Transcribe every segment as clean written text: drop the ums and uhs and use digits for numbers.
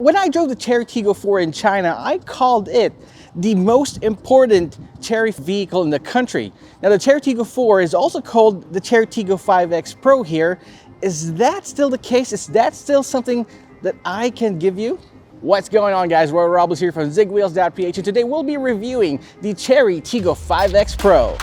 When I drove the Chery Tiggo 4 in China, I called it the most important Chery vehicle in the country. Now the Chery Tiggo 4 is also called the Chery Tiggo 5X Pro here. Is that still the case? Is that still something that I can give you? What's going on, guys? Roy Robles here from Zigwheels.Ph, and today we'll be reviewing the Chery Tiggo 5X Pro.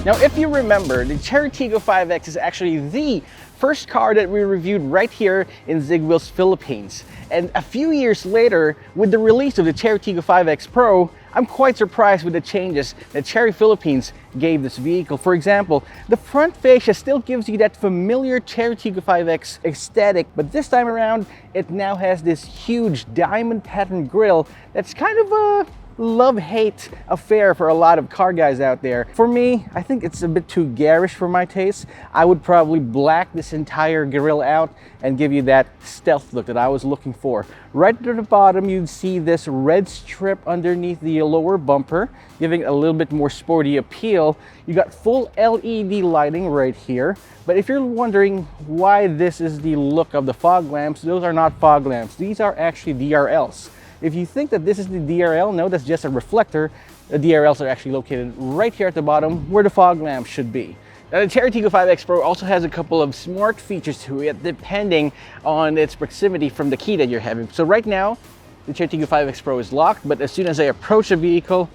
Now, if you remember, the Chery Tiggo 5X is actually the first car that we reviewed right here in Zigwheels, Philippines. And a few years later, with the release of the Chery Tiggo 5X Pro, I'm quite surprised with the changes that Chery Philippines gave this vehicle. For example, the front fascia still gives you that familiar Chery Tiggo 5X aesthetic, but this time around, it now has this huge diamond pattern grille that's kind of a love-hate affair for a lot of car guys out there. For me, I think it's a bit too garish for my taste. I would probably black this entire grille out and give you that stealth look that I was looking for. Right at the bottom, you'd see this red strip underneath the lower bumper, giving a little bit more sporty appeal. You got full LED lighting right here. But if you're wondering why this is the look of the fog lamps, those are not fog lamps. These are actually DRLs. If you think that this is the DRL, no, that's just a reflector. The DRLs are actually located right here at the bottom where the fog lamp should be. Now, the Chery Tiggo 5X Pro also has a couple of smart features to it depending on its proximity from the key that you're having. So right now, the Chery Tiggo 5X Pro is locked, but as soon as I approach the vehicle,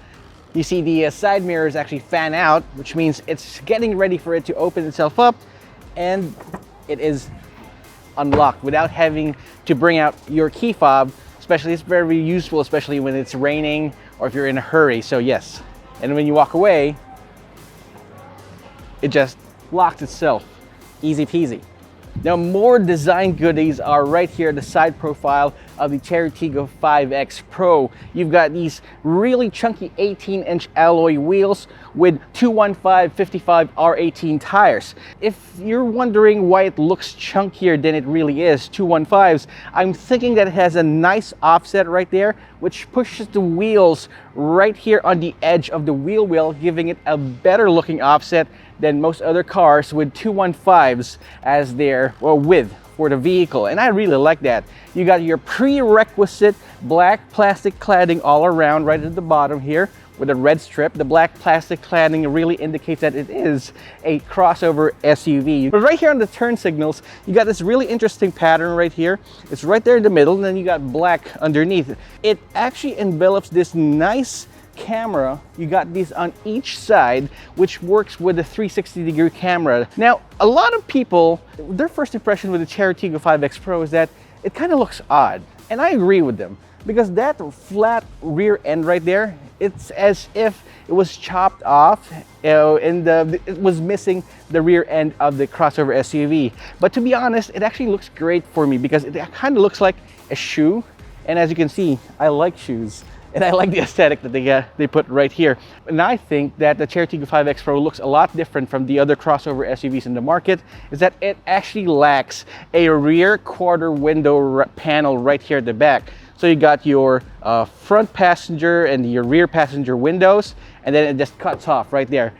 you see the side mirrors actually fan out, which means it's getting ready for it to open itself up, and it is unlocked without having to bring out your key fob. Especially, it's very useful, especially when it's raining or if you're in a hurry. So yes, and when you walk away, it just locks itself. Easy peasy. Now, more design goodies are right here at the side profile of the Chery Tiggo 5X Pro. You've got these really chunky 18-inch alloy wheels with 215/55 R18 tires. If you're wondering why it looks chunkier than it really is, 215s, I'm thinking that it has a nice offset right there, which pushes the wheels right here on the edge of the wheel well, giving it a better looking offset than most other cars with 215s as their width for the vehicle, and I really like that. You got your prerequisite black plastic cladding all around right at the bottom here with a red strip. The black plastic cladding really indicates that it is a crossover SUV. But right here on the turn signals, you got this really interesting pattern right here. It's right there in the middle, and then you got black underneath. It actually envelops this nice camera. You got these on each side, which works with a 360-degree camera. Now, a lot of people, their first impression with the Chery Tiggo 5X Pro is that it kind of looks odd, and I agree with them, because that flat rear end right there, it's as if it was chopped off, and it was missing the rear end of the crossover SUV. But to be honest, it actually looks great for me because it kind of looks like a shoe, and as you can see, I like shoes. And I like the aesthetic that they put right here. And I think that the Chery Tiggo 5X Pro looks a lot different from the other crossover SUVs in the market, is that it actually lacks a rear quarter window panel right here at the back. So you got your front passenger and your rear passenger windows, and then it just cuts off right there,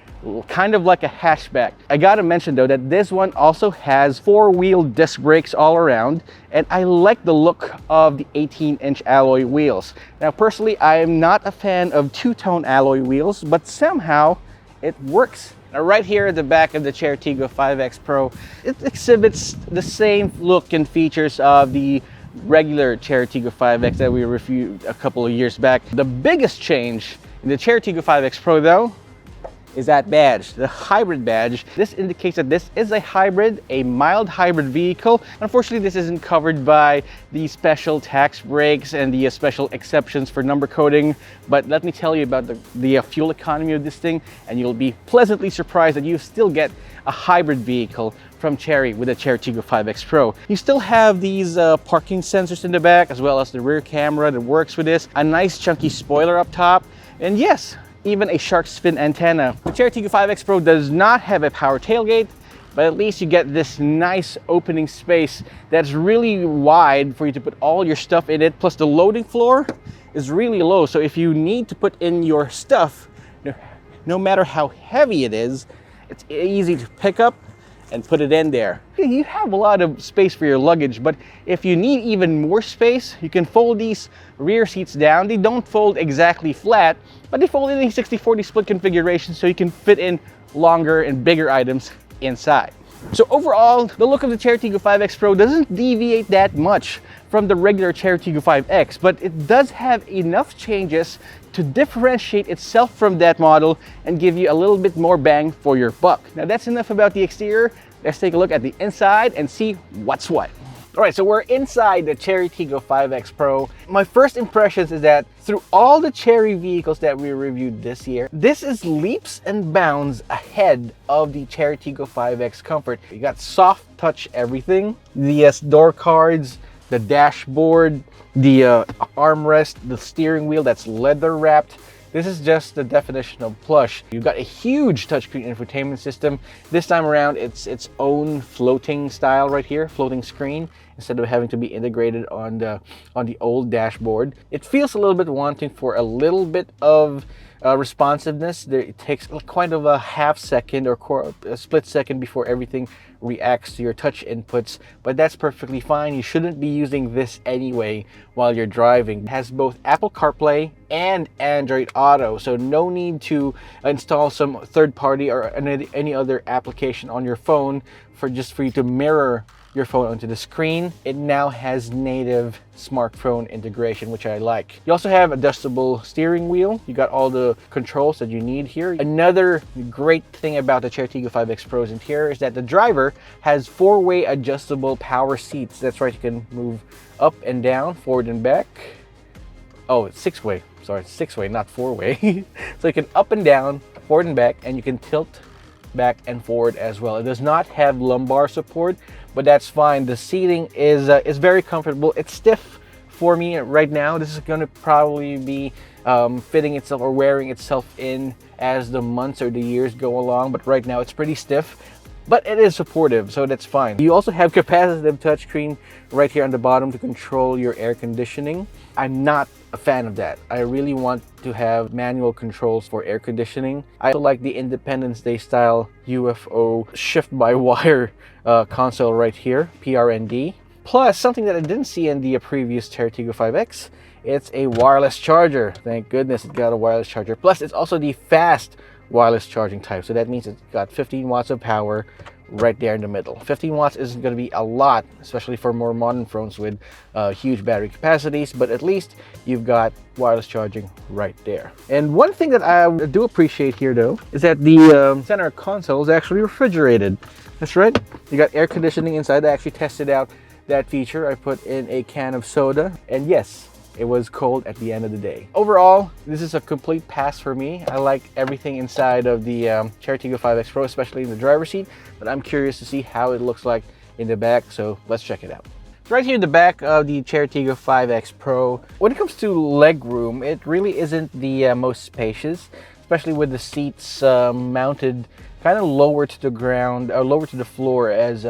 kind of like a hatchback. I gotta mention though that this one also has four-wheel disc brakes all around, and I like the look of the 18-inch alloy wheels. Now personally, I am not a fan of two-tone alloy wheels, but somehow it works. Now right here at the back of the Chery Tiggo 5X Pro, it exhibits the same look and features of the regular Chery Tiggo 5X that we reviewed a couple of years back. The biggest change in the Chery Tiggo 5X Pro though is that badge, the hybrid badge. This indicates that this is a hybrid, a mild hybrid vehicle. Unfortunately, this isn't covered by the special tax breaks and the special exceptions for number coding, but let me tell you about the fuel economy of this thing, and you'll be pleasantly surprised that you still get a hybrid vehicle from Chery with the Chery Tiggo 5X Pro. You still have these parking sensors in the back, as well as the rear camera that works with this, a nice chunky spoiler up top, and yes, even a shark's fin antenna. The Chery Tiggo 5X Pro does not have a power tailgate, but at least you get this nice opening space that's really wide for you to put all your stuff in it. Plus the loading floor is really low, so if you need to put in your stuff, no matter how heavy it is, it's easy to pick up and put it in there. You have a lot of space for your luggage, but if you need even more space, you can fold these rear seats down. They don't fold exactly flat, but they fold in a 60-40 split configuration, so you can fit in longer and bigger items inside. So overall, the look of the Chery Tiggo 5X Pro doesn't deviate that much from the regular Chery Tiggo 5X, but it does have enough changes to differentiate itself from that model and give you a little bit more bang for your buck. Now that's enough about the exterior. Let's take a look at the inside and see what's what. All right, so we're inside the Chery Tiggo 5X Pro. My first impressions is that through all the Chery vehicles that we reviewed this year, this is leaps and bounds ahead of the Chery Tiggo 5X Comfort. You got soft touch everything, the door cards, the dashboard, the armrest, the steering wheel that's leather wrapped. This is just the definition of plush. You've got a huge touchscreen infotainment system. This time around, it's its own floating style right here, floating screen, instead of having to be integrated on the old dashboard. It feels a little bit wanting for a little bit of responsiveness. It takes quite of a half second or a split second before everything reacts to your touch inputs, but that's perfectly fine. You shouldn't be using this anyway while you're driving. It has both Apple CarPlay and Android Auto, so no need to install some third-party or any other application on your phone for you to mirror your phone onto the screen. It now has native smartphone integration, which I like. You also have adjustable steering wheel. You got all the controls that you need here. Another great thing about the Chery Tiggo 5X Pro's interior is that the driver has 4-way adjustable power seats. That's right, you can move up and down, forward and back. Oh, it's 6-way. Sorry, it's 6-way, not 4-way. So you can up and down, forward and back, and you can tilt back and forward as well. It does not have lumbar support, but that's fine. The seating is very comfortable. It's stiff for me right now. This is going to probably be fitting itself or wearing itself in as the months or the years go along, but right now it's pretty stiff, but it is supportive, so that's fine. You also have capacitive touchscreen right here on the bottom to control your air conditioning. I'm not a fan of that. I really want to have manual controls for air conditioning. I like the Independence Day style UFO shift-by-wire console right here, PRND. Plus, something that I didn't see in the previous Chery Tiggo 5X, it's a wireless charger. Thank goodness it got a wireless charger. Plus, it's also the fast wireless charging type. So that means it's got 15 watts of power right there in the middle. 15 watts isn't going to be a lot, especially for more modern phones with huge battery capacities, but at least you've got wireless charging right there. And one thing that I do appreciate here though is that the center console is actually refrigerated. That's right, you got air conditioning inside. I actually tested out that feature. I put in a can of soda, and yes, it was cold at the end of the day. Overall, this is a complete pass for me. I like everything inside of the Chery Tiggo 5X Pro, especially in the driver's seat, but I'm curious to see how it looks like in the back, so let's check it out. Right here in the back of the Chery Tiggo 5X Pro, when it comes to leg room, it really isn't the most spacious, especially with the seats mounted kind of lower to the ground, or lower to the floor as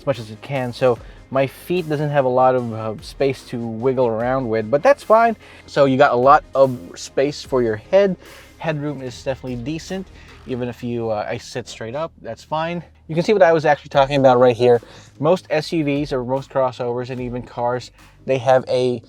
much as it can. So my feet doesn't have a lot of space to wiggle around with, but that's fine. So you got a lot of space for your head. Headroom is definitely decent. Even if I sit straight up, that's fine. You can see what I was actually talking about right here. Most SUVs or most crossovers and even cars, they have a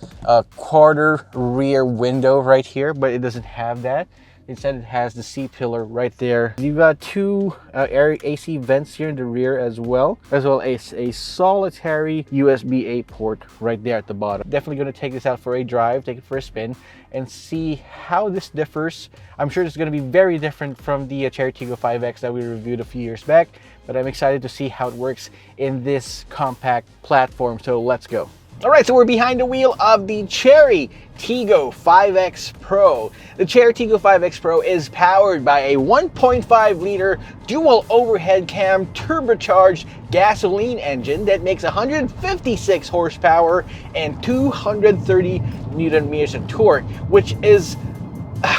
quarter rear window right here, but it doesn't have that. Instead, it has the C-pillar right there. You've got two AC vents here in the rear as well as a solitary USB-A port right there at the bottom. Definitely going to take this out for a drive, take it for a spin, and see how this differs. I'm sure it's going to be very different from the Chery Tiggo 5X that we reviewed a few years back, but I'm excited to see how it works in this compact platform, so let's go. All right, so we're behind the wheel of the Chery Tiggo 5X Pro. The Chery Tiggo 5X Pro is powered by a 1.5-liter dual overhead cam turbocharged gasoline engine that makes 156 horsepower and 230 Newton meters of torque, which is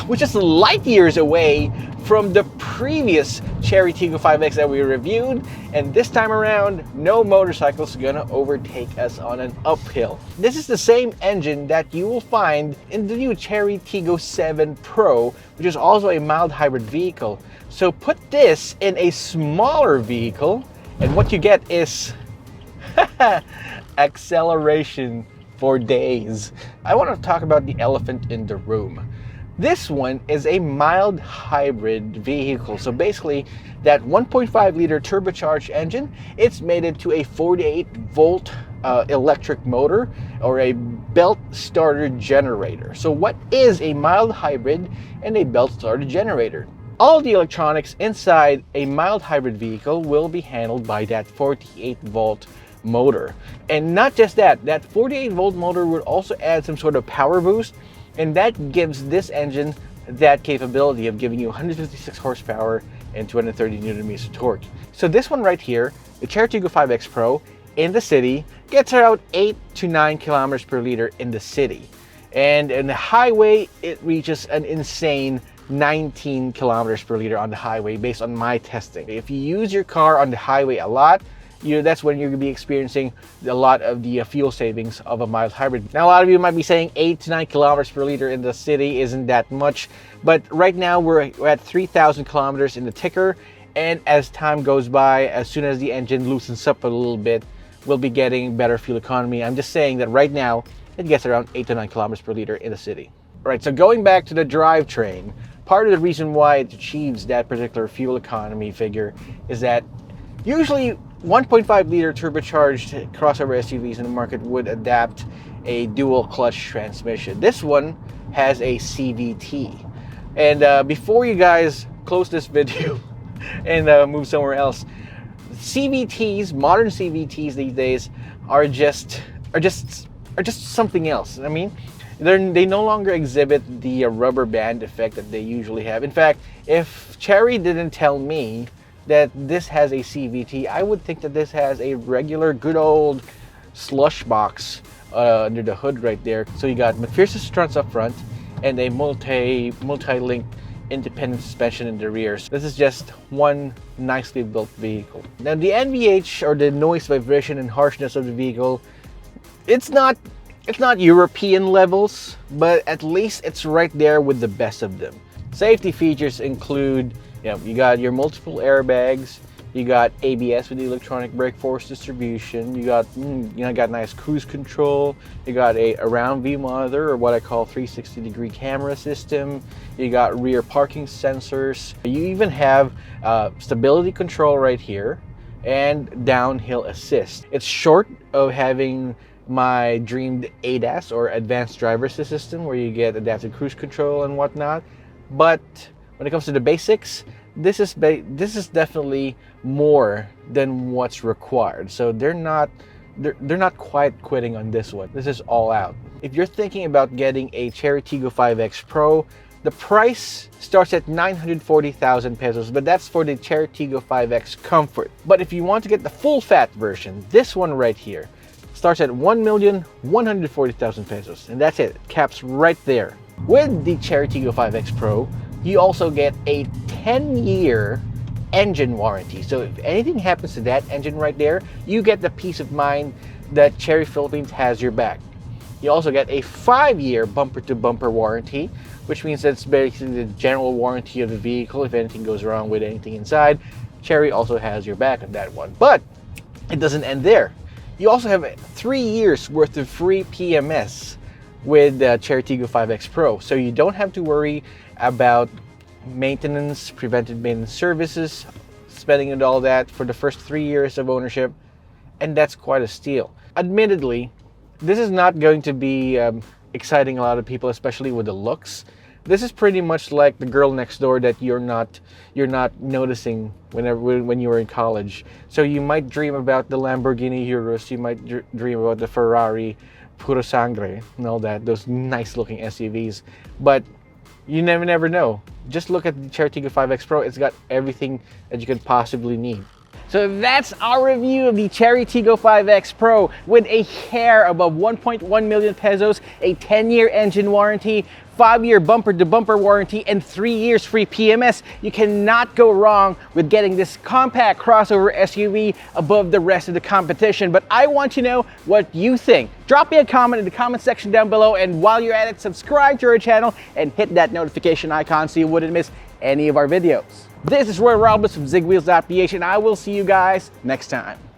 which is light years away from the previous Chery Tiggo 5X that we reviewed. And this time around, no motorcycle's gonna overtake us on an uphill. This is the same engine that you will find in the new Chery Tiggo 7 Pro, which is also a mild hybrid vehicle. So put this in a smaller vehicle, and what you get is acceleration for days. I want to talk about the elephant in the room. This one is a mild hybrid vehicle. So basically, that 1.5 liter turbocharged engine, it's mated to a 48 volt electric motor, or a belt starter generator. So what is a mild hybrid and a belt starter generator? All the electronics inside a mild hybrid vehicle will be handled by that 48 volt motor. And not just that, that 48 volt motor would also add some sort of power boost, and that gives this engine that capability of giving you 156 horsepower and 230 newton meters of torque. So this one right here, the Chery Tiggo 5X Pro, in the city gets around 8 to 9 kilometers per liter in the city, and in the highway it reaches an insane 19 kilometers per liter on the highway based on my testing. If you use your car on the highway a lot, that's when you're going to be experiencing a lot of the fuel savings of a mild hybrid. Now, a lot of you might be saying 8 to 9 kilometers per liter in the city isn't that much, but right now we're at 3,000 kilometers in the ticker, and as time goes by, as soon as the engine loosens up a little bit, we'll be getting better fuel economy. I'm just saying that right now it gets around 8 to 9 kilometers per liter in the city. All right, so going back to the drivetrain, part of the reason why it achieves that particular fuel economy figure is that usually 1.5 liter turbocharged crossover SUVs in the market would adapt a dual clutch transmission. This one has a CVT. And before you guys close this video and move somewhere else, CVTs, modern CVTs these days are just something else. I mean, they no longer exhibit the rubber band effect that they usually have. In fact, if Chery didn't tell me that this has a CVT, I would think that this has a regular good old slush box under the hood right there. So you got McPherson struts up front and a multi-link independent suspension in the rear. So this is just one nicely built vehicle. Now the NVH, or the noise, vibration, and harshness of the vehicle, it's not European levels, but at least it's right there with the best of them. Safety features include, you got your multiple airbags, you got ABS with the electronic brake force distribution, you got nice cruise control, you got a around view monitor, or what I call 360-degree camera system, you got rear parking sensors, you even have stability control right here and downhill assist. It's short of having my dreamed ADAS, or advanced driver assist system, where you get adaptive cruise control and whatnot, but when it comes to the basics, this is definitely more than what's required. So they're not quite quitting on this one. This is all out. If you're thinking about getting a Chery Tiggo 5X Pro, the price starts at 940,000 pesos, but that's for the Chery Tiggo 5X Comfort. But if you want to get the full fat version, this one right here starts at 1,140,000 pesos, and that's it. Caps right there. With the Chery Tiggo 5X Pro, you also get a 10-year engine warranty. So if anything happens to that engine right there, you get the peace of mind that Chery Philippines has your back. You also get a 5-year bumper-to-bumper warranty, which means that's basically the general warranty of the vehicle. If anything goes wrong with anything inside, Chery also has your back on that one. But it doesn't end there. You also have 3 years worth of free PMS with the Chery Tiggo 5X Pro. So you don't have to worry about maintenance, preventive maintenance services, spending and all that for the first 3 years of ownership. And that's quite a steal. Admittedly, this is not going to be exciting a lot of people, especially with the looks. This is pretty much like the girl next door that you're not noticing when you were in college. So you might dream about the Lamborghini Urus, you might dream about the Ferrari Puro Sangre and all that, those nice looking SUVs, but you never know. Just look at the Chery Tiggo 5X Pro. It's got everything that you could possibly need. So that's our review of the Chery Tiggo 5X Pro with a hair above 1.1 million pesos, a 10-year engine warranty, 5-year bumper-to-bumper warranty, and 3 years free PMS. You cannot go wrong with getting this compact crossover SUV above the rest of the competition. But I want to know what you think. Drop me a comment in the comment section down below, and while you're at it, subscribe to our channel and hit that notification icon so you wouldn't miss any of our videos. This is Roy Robles from Zigwheels.Ph, and I will see you guys next time.